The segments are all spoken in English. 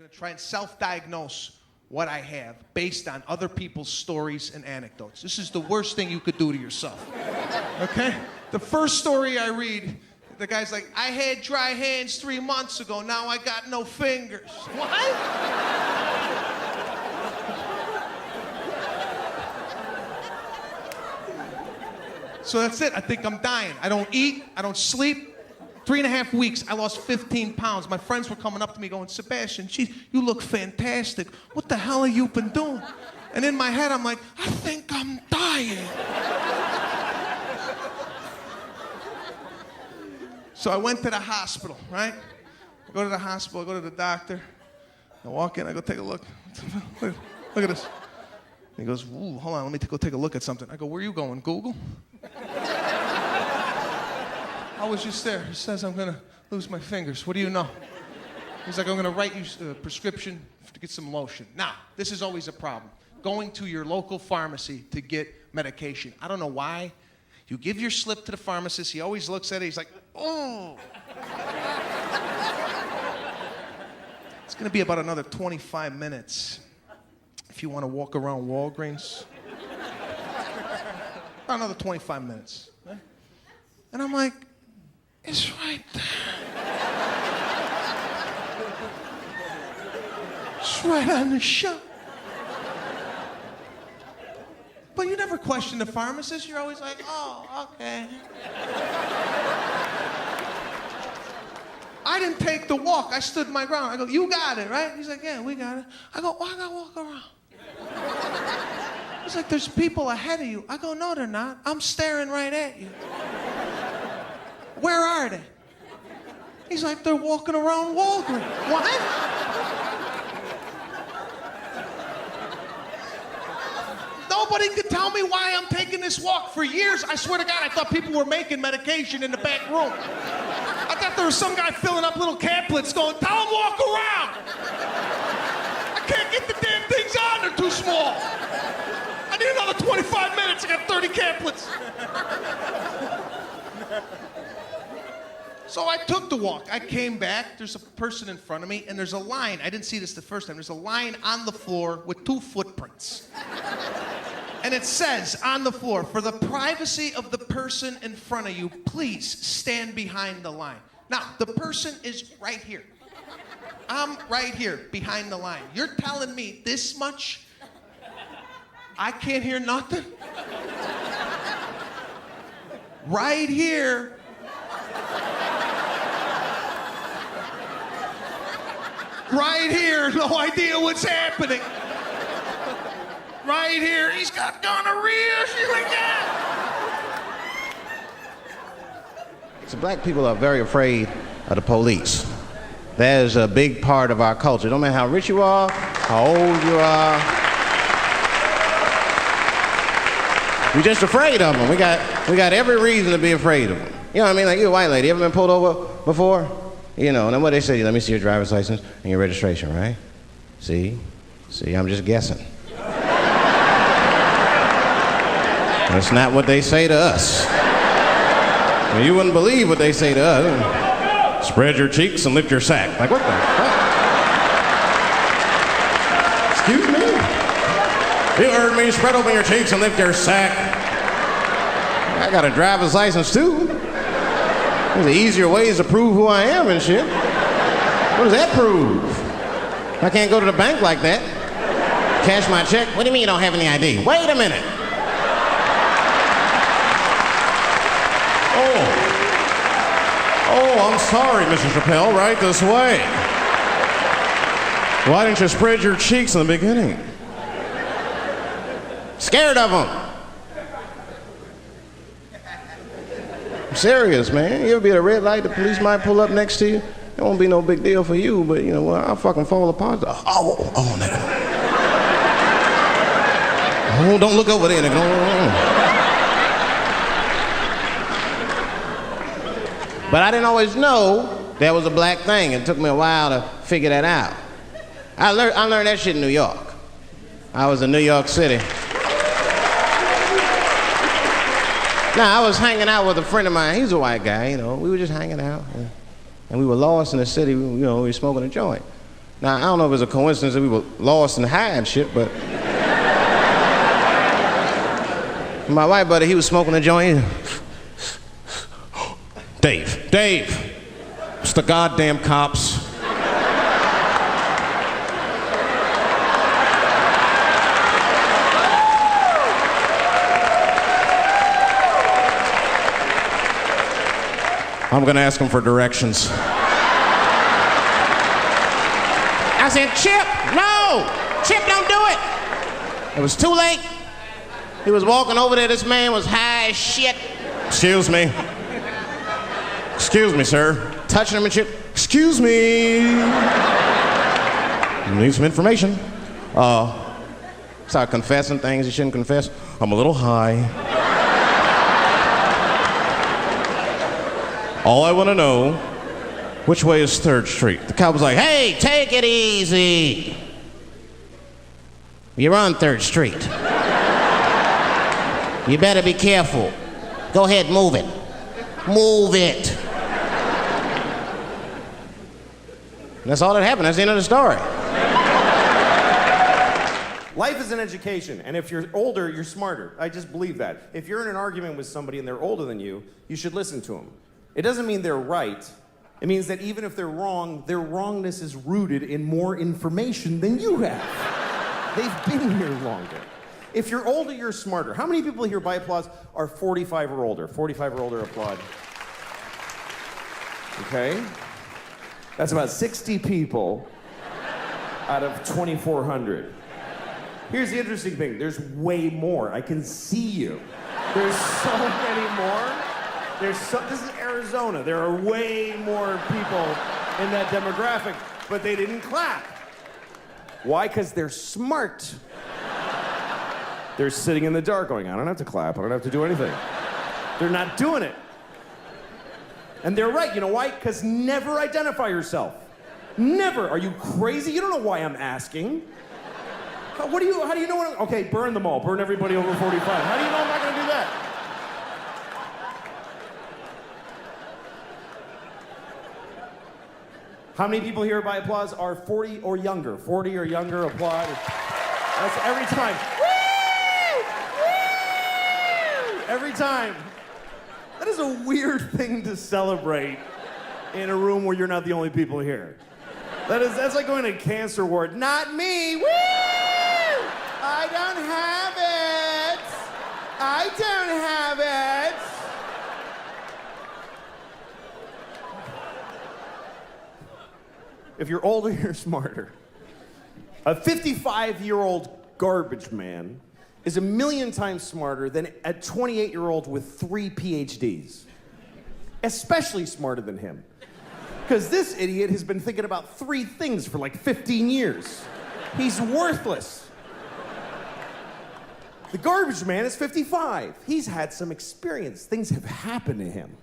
going to try and self-diagnose what I have based on other people's stories and anecdotes. This is the worst thing you could do to yourself. Okay? The first story I read, the guy's like, I had dry hands 3 months ago, now I got no fingers. What? So that's it. I think I'm dying. I don't eat. I don't sleep. 3.5 weeks, I lost 15 pounds. My friends were coming up to me going, Sebastian, geez, you look fantastic. What the hell have you been doing? And in my head, I'm like, I think I'm dying. So I went to the hospital, right? I go to the hospital, I go to the doctor. I walk in, I go take a look. Look at this. He goes, ooh, hold on, let me go take a look at something. I go, where are you going, Google? I was just there. He says I'm going to lose my fingers. What do you know? He's like, I'm going to write you a prescription to get some lotion. Now, this is always a problem. Going to your local pharmacy to get medication. I don't know why. You give your slip to the pharmacist. He always looks at it. He's like, oh. It's going to be about another 25 minutes if you want to walk around Walgreens. About another 25 minutes. Right? And I'm like, it's right there. It's right on the shelf. But you never question the pharmacist. You're always like, oh, okay. I didn't take the walk. I stood my ground. I go, you got it, right? He's like, yeah, we got it. I go, why I gotta walk around? He's like, there's people ahead of you. I go, no, they're not. I'm staring right at you. Where are they? He's like, they're walking around Walgreens. What? Nobody could tell me why I'm taking this walk. For years, I swear to God, I thought people were making medication in the back room. I thought there was some guy filling up little caplets going, tell him walk around. I can't get the damn things on, they're too small. I need another 25 minutes, I got 30 caplets. So I took the walk. I came back. There's a person in front of me, and there's a line. I didn't see this the first time. There's a line on the floor with 2 footprints. And it says on the floor, for the privacy of the person in front of you, please stand behind the line. Now, the person is right here. I'm right here behind the line. You're telling me this much? I can't hear nothing? Right here. Right here, no idea what's happening. Right here, he's got gonorrhea. She's like that. So black people are very afraid of the police. That is a big part of our culture. No matter how rich you are, how old you are. We're just afraid of them. We got every reason to be afraid of them. You know what I mean? Like, you a white lady, ever been pulled over before? You know, and then what they say, let me see your driver's license and your registration, right? See, I'm just guessing. That's not what they say to us. Well, you wouldn't believe what they say to us. Spread your cheeks and lift your sack. Like, what the fuck? Excuse me? You heard me, spread open your cheeks and lift your sack. I got a driver's license too. There's easier ways to prove who I am and shit. What does that prove? I can't go to the bank like that. Cash my check. What do you mean you don't have any ID? Wait a minute. Oh, I'm sorry, Mrs. Chappelle. Right this way. Why didn't you spread your cheeks in the beginning? Scared of them. I'm serious, man. You ever be at a red light, the police might pull up next to you. It won't be no big deal for you, but you know what? I'll fucking fall apart. Oh, nigga. Oh, don't look over there, nigga. But I didn't always know that was a black thing. It took me a while to figure that out. I learned that shit in New York. I was in New York City. Now, I was hanging out with a friend of mine. He's a white guy, you know. We were just hanging out. And we were lost in the city, you know, we were smoking a joint. Now, I don't know if it's a coincidence that we were lost and high and shit, but... My white buddy, he was smoking a joint. Dave, it's the goddamn cops. I'm gonna ask him for directions. I said, Chip, no! Chip, don't do it! It was too late. He was walking over there, this man was high as shit. Excuse me, sir. Touching him and shit. Excuse me. You need some information. Start confessing things you shouldn't confess. I'm a little high. All I want to know, which way is 3rd Street? The cop was like, hey, take it easy. You're on 3rd Street. You better be careful. Go ahead, move it. Move it. And that's all that happened. That's the end of the story. Life is an education, and if you're older, you're smarter. I just believe that. If you're in an argument with somebody and they're older than you should listen to them. It doesn't mean they're right. It means that even if they're wrong, their wrongness is rooted in more information than you have. They've been here longer. If you're older, you're smarter. How many people here by applause are 45 or older? 45 or older, applaud. Okay? That's about 60 people out of 2,400. Here's the interesting thing. There's way more. I can see you. There's so many more. This is Arizona. There are way more people in that demographic, but they didn't clap. Why? Because they're smart. They're sitting in the dark going, I don't have to clap. I don't have to do anything. They're not doing it. And they're right. You know why? Because never identify yourself. Never. Are you crazy? You don't know why I'm asking. How do you know what okay, burn them all. Burn everybody over 45. How do you know I'm not going to do that? How many people here by applause are 40 or younger? 40 or younger, applaud. That's every time. Woo! Woo! Every time. That is a weird thing to celebrate in a room where you're not the only people here. That's like going to a cancer ward. Not me. Woo! I don't have it. I don't have it. If you're older, you're smarter. A 55-year-old garbage man is 1,000,000 times smarter than a 28-year-old with 3 PhDs. Especially smarter than him. Because this idiot has been thinking about 3 things for like 15 years. He's worthless. The garbage man is 55. He's had some experience. Things have happened to him.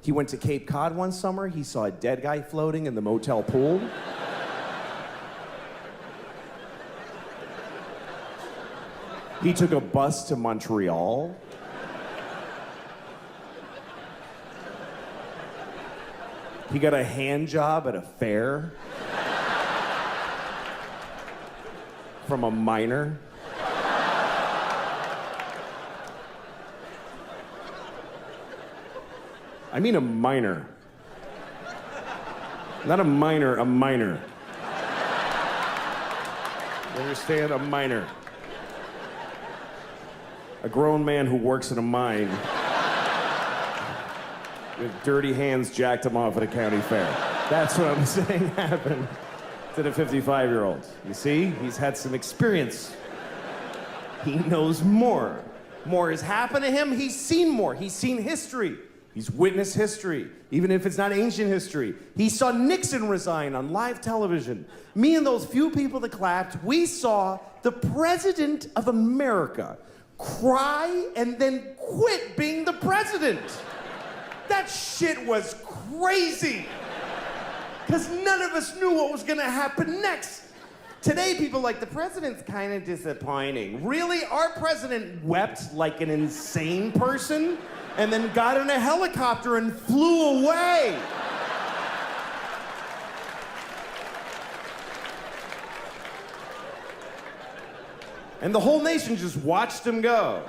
He went to Cape Cod one summer. He saw a dead guy floating in the motel pool. He took a bus to Montreal. He got a hand job at a fair from a miner. I mean a minor. Not a minor, a minor. You understand? A minor. A grown man who works in a mine with dirty hands jacked him off at a county fair. That's what I'm saying happened to the 55-year-old. You see? He's had some experience. He knows more. More has happened to him. He's seen more. He's seen history. He's witnessed history, even if it's not ancient history. He saw Nixon resign on live television. Me and those few people that clapped, we saw the president of America cry and then quit being the president. That shit was crazy. Because none of us knew what was gonna happen next. Today, people like, the president's kind of disappointing. Really? Our president wept like an insane person and then got in a helicopter and flew away. And the whole nation just watched him go.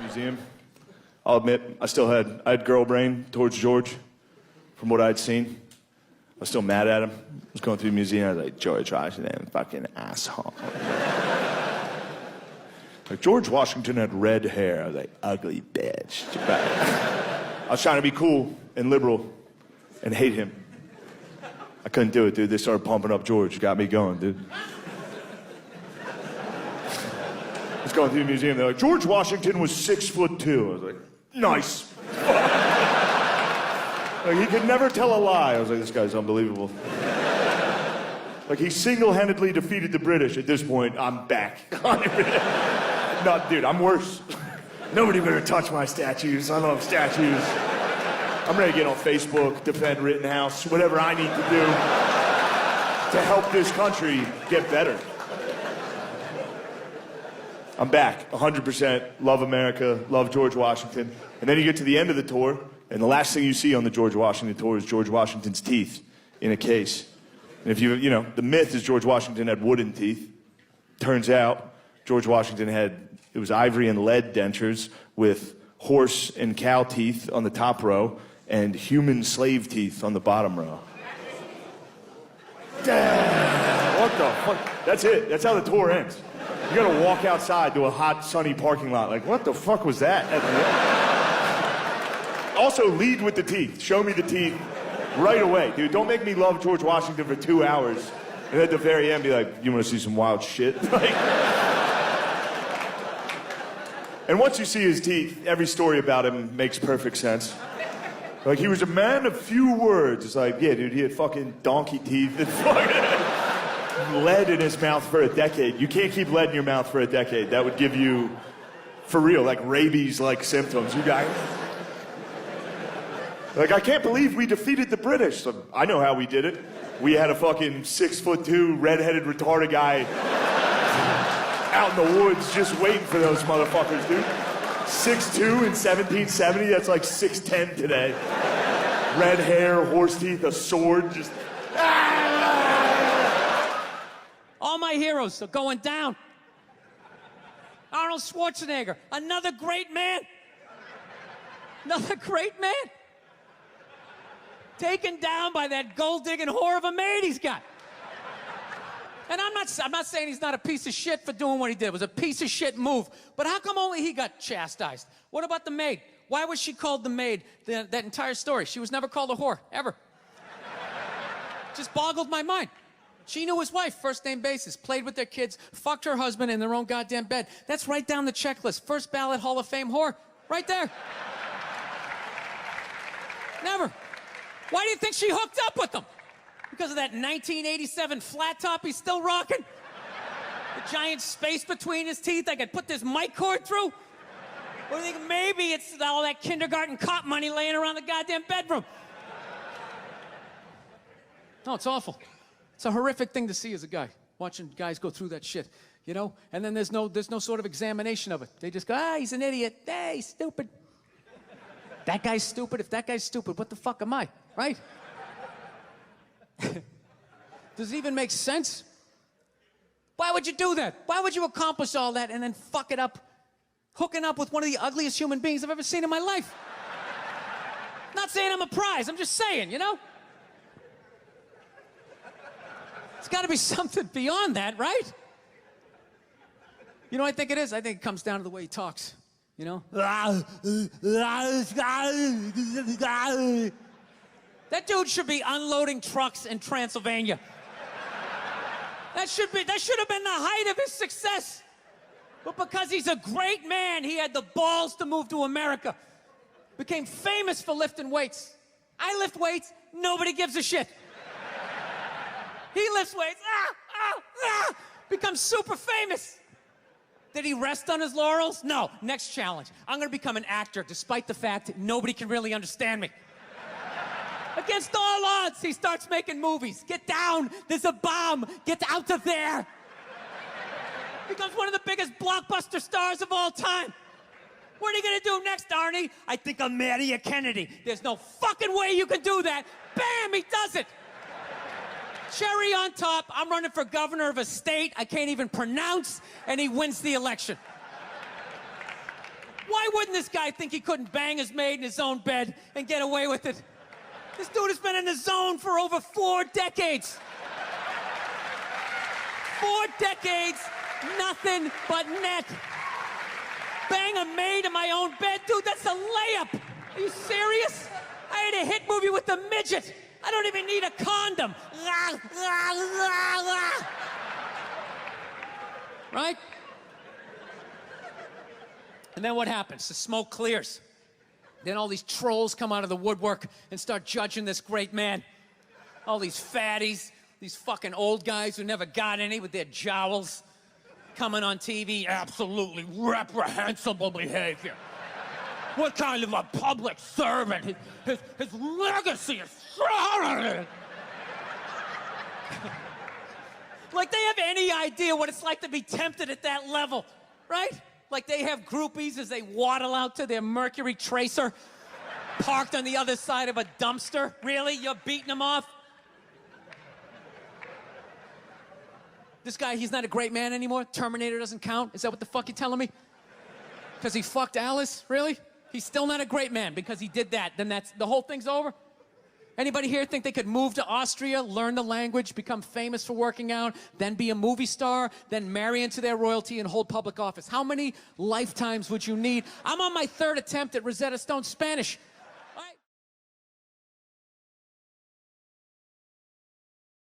Museum. I'll admit, I had girl brain towards George from what I'd seen. I was still mad at him. I was going through the museum, I was like, George Washington, fucking asshole. Like, George Washington had red hair. I was like, ugly bitch. I was trying to be cool and liberal and hate him. I couldn't do it, dude. They started pumping up George. Got me going, dude. I was going through the museum. They're like, George Washington was 6'2". I was like, nice. Like, he could never tell a lie. I was like, this guy's unbelievable. Like, he single-handedly defeated the British. At this point, I'm back. No, dude, I'm worse. Nobody better touch my statues. I love statues. I'm ready to get on Facebook, defend Rittenhouse, whatever I need to do to help this country get better. I'm back, 100%. Love America, love George Washington. And then you get to the end of the tour, and the last thing you see on the George Washington tour is George Washington's teeth in a case. And if you know, the myth is George Washington had wooden teeth. Turns out, George Washington it was ivory and lead dentures with horse and cow teeth on the top row and human slave teeth on the bottom row. Damn, what the fuck? That's it. That's how the tour ends. You gotta walk outside to a hot, sunny parking lot. Like, what the fuck was that? Also, lead with the teeth. Show me the teeth right away. Dude, don't make me love George Washington for 2 hours and at the very end be like, you wanna see some wild shit? Like, and once you see his teeth, every story about him makes perfect sense. Like, he was a man of few words. It's like, yeah, dude, he had fucking donkey teeth and fucking lead in his mouth for a decade. You can't keep lead in your mouth for a decade. That would give you, for real, like rabies-like symptoms. You guys. Like, I can't believe we defeated the British. So, I know how we did it. We had a fucking 6'2", redheaded, retarded guy out in the woods just waiting for those motherfuckers, dude. 6'2" in 1770, that's like 6'10" today. Red hair, horse teeth, a sword, just... All my heroes are going down. Arnold Schwarzenegger, another great man. Another great man. Taken down by that gold-digging whore of a maid he's got. And I'm not saying he's not a piece of shit for doing what he did. It was a piece of shit move. But how come only he got chastised? What about the maid? Why was she called the maid that entire story? She was never called a whore, ever. Just boggled my mind. She knew his wife, first name basis, played with their kids, fucked her husband in their own goddamn bed. That's right down the checklist. First ballot Hall of Fame whore, right there. Never. Why do you think she hooked up with him? Because of that 1987 flat top he's still rocking? The giant space between his teeth I could put this mic cord through? Or do you think maybe it's all that kindergarten cop money laying around the goddamn bedroom? No, it's awful. It's a horrific thing to see as a guy, watching guys go through that shit, you know? And then there's no sort of examination of it. They just go, he's an idiot. Hey, he's stupid. That guy's stupid. If that guy's stupid, what the fuck am I, right? Does it even make sense? Why would you do that? Why would you accomplish all that and then fuck it up, hooking up with one of the ugliest human beings I've ever seen in my life? Not saying I'm a prize, I'm just saying, you know? It's got to be something beyond that, right? You know what I think it is? I think it comes down to the way he talks, you know? That dude should be unloading trucks in Transylvania. That should have been the height of his success. But because he's a great man, he had the balls to move to America. Became famous for lifting weights. I lift weights, nobody gives a shit. He lifts weights, becomes super famous. Did he rest on his laurels? No, next challenge. I'm gonna become an actor despite the fact that nobody can really understand me. Against all odds, he starts making movies. Get down, there's a bomb, get out of there. Becomes one of the biggest blockbuster stars of all time. What are you gonna do next, Arnie? I think I'll marry a Kennedy. There's no fucking way you can do that. Bam, he does it. Cherry on top, I'm running for governor of a state I can't even pronounce, and he wins the election. Why wouldn't this guy think he couldn't bang his maid in his own bed and get away with it? This dude has been in the zone for over 4 decades. 4 decades, nothing but net. Bang a maid in my own bed? Dude, that's a layup. Are you serious? I had a hit movie with a midget. I don't even need a condom. Right? And then what happens? The smoke clears. Then all these trolls come out of the woodwork and start judging this great man. All these fatties, these fucking old guys who never got any with their jowls, coming on TV, absolutely reprehensible behavior. What kind of a public servant? His legacy is... Like they have any idea what it's like to be tempted at that level, right? Like they have groupies as they waddle out to their Mercury Tracer, parked on the other side of a dumpster. Really? You're beating them off? This guy, he's not a great man anymore? Terminator doesn't count? Is that what the fuck you're telling me? Because he fucked Alice? Really? He's still not a great man because he did that. Then that's the whole thing's over? Anybody here think they could move to Austria, learn the language, become famous for working out, then be a movie star, then marry into their royalty and hold public office? How many lifetimes would you need? I'm on my 3rd attempt at Rosetta Stone Spanish.